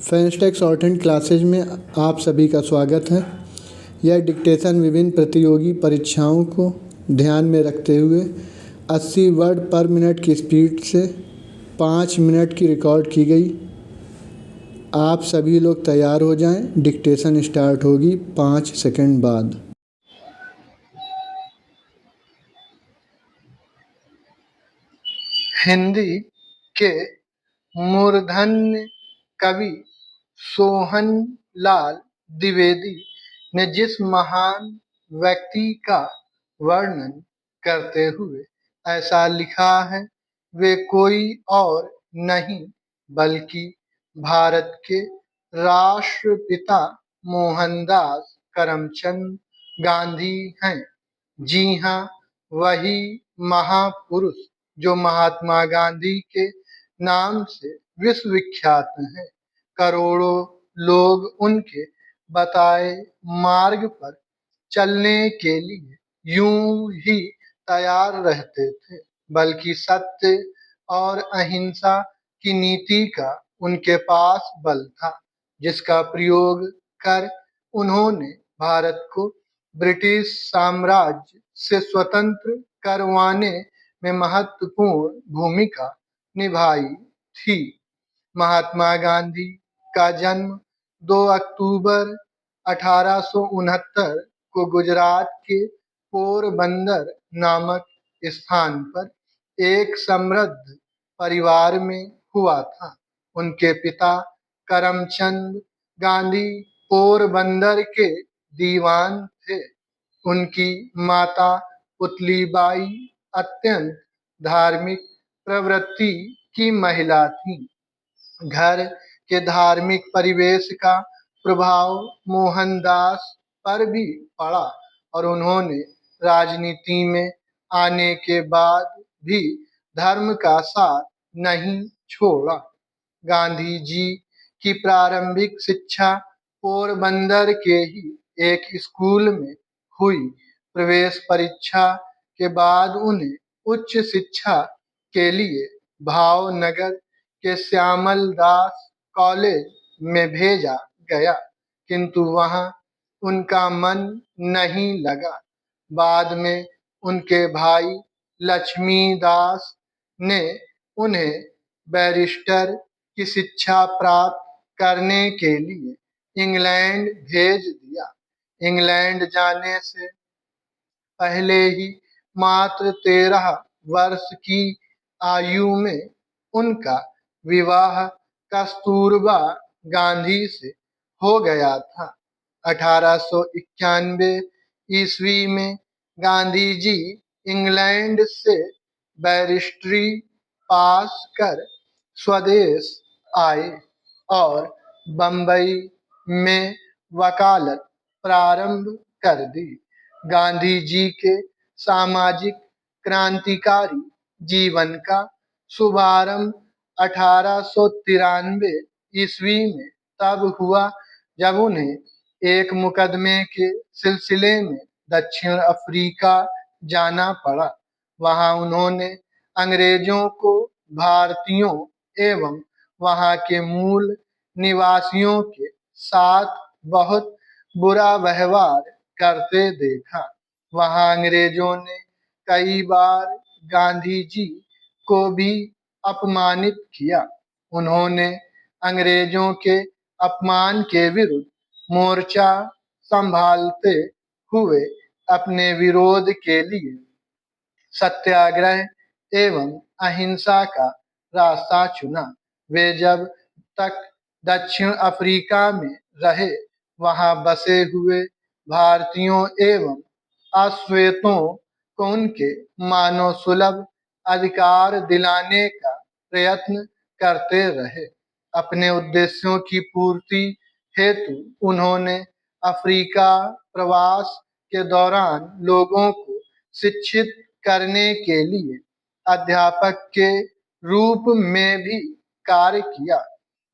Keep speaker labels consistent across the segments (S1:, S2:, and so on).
S1: फेंसटेक shorthand classes में आप सभी का स्वागत है। यह डिक्टेशन विभिन्न प्रतियोगी परीक्षाओं को ध्यान में रखते हुए 80 वर्ड पर मिनट की स्पीड से 5 मिनट की रिकॉर्ड की गई। आप सभी लोग तैयार हो जाएं। डिक्टेशन स्टार्ट होगी 5 सेकंड बाद।
S2: हिंदी के मूर्धन्य कवि सोहनलाल द्विवेदी ने जिस महान व्यक्ति का वर्णन करते हुए ऐसा लिखा है, वे कोई और नहीं बल्कि भारत के राष्ट्रपिता मोहनदास करमचंद गांधी हैं। जी हाँ, वही महापुरुष जो महात्मा गांधी के नाम से विश्वविख्यात हैं। करोड़ों लोग उनके बताए मार्ग पर चलने के लिए यूं ही तैयार रहते थे, बल्कि सत्य और अहिंसा की नीति का उनके पास बल था, जिसका प्रयोग कर उन्होंने भारत को ब्रिटिश साम्राज्य से स्वतंत्र करवाने में महत्वपूर्ण भूमिका निभाई थी। महात्मा गांधी का जन्म 2 अक्टूबर 1869 को गुजरात के पोरबंदर नामक स्थान पर एक समृद्ध परिवार में हुआ था। उनके पिता करमचंद गांधी पोरबंदर के दीवान थे। उनकी माता पुतलीबाई अत्यंत धार्मिक प्रवृत्ति की महिला थीं। घर के धार्मिक परिवेश का प्रभाव मोहनदास पर भी पड़ा और उन्होंने राजनीति में आने के बाद भी धर्म का साथ नहीं छोड़ा। गांधी जी की प्रारंभिक शिक्षा पोरबंदर के ही एक स्कूल में हुई। प्रवेश परीक्षा के बाद उन्हें उच्च शिक्षा के लिए भावनगर के श्यामल दास कॉलेज में भेजा गया, किंतु वहां उनका मन नहीं लगा। बाद में उनके भाई लक्ष्मीदास ने उन्हें बैरिस्टर की शिक्षा प्राप्त करने के लिए इंग्लैंड भेज दिया। इंग्लैंड जाने से पहले ही मात्र 13 वर्ष की आयु में उनका विवाह कस्तूरबा गांधी से हो गया था। 1891 ईस्वी में गांधी जी इंग्लैंड से बैरिस्ट्री पास कर स्वदेश आए और बंबई में वकालत प्रारंभ कर दी। गांधी जी के सामाजिक क्रांतिकारी जीवन का शुभारंभ 1893 ईस्वी में तब हुआ जब उन्हें एक मुकदमे के सिलसिले में दक्षिण अफ्रीका जाना पड़ा। वहां उन्होंने अंग्रेजों को भारतीयों एवं वहां के मूल निवासियों के साथ बहुत बुरा व्यवहार करते देखा। वहां अंग्रेजों ने कई बार गांधी जी को भी अपमानित किया। उन्होंने अंग्रेजों के अपमान के विरुद्ध मोर्चा संभालते हुए अपने विरोध के लिए सत्याग्रह एवं अहिंसा का रास्ता चुना। वे जब तक दक्षिण अफ्रीका में रहे, वहां बसे हुए भारतीयों एवं अश्वेतों को उनके मानव सुलभ अधिकार दिलाने का प्रयत्न करते रहे। अपने उद्देश्यों की पूर्ति हेतु उन्होंने अफ्रीका प्रवास के दौरान लोगों को शिक्षित करने के लिए अध्यापक के रूप में भी कार्य किया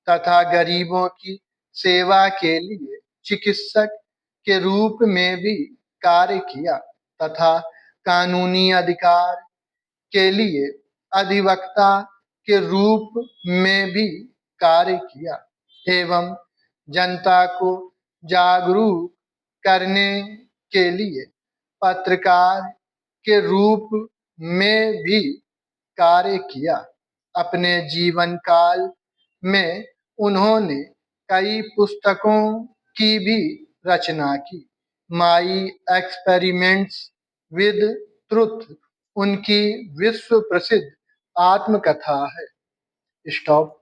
S2: तथा गरीबों की सेवा के लिए चिकित्सक के रूप में भी कार्य किया तथा कानूनी अधिकार के लिए अधिवक्ता के रूप में भी कार्य किया। एवं जनता को जागरूक करने के लिए पत्रकार के रूप में भी कार्य किया। अपने जीवन काल में उन्होंने कई पुस्तकों की भी रचना की। माई एक्सपेरिमेंट्स विद ट्रुथ उनकी विश्व प्रसिद्ध आत्मकथा है। स्टॉप।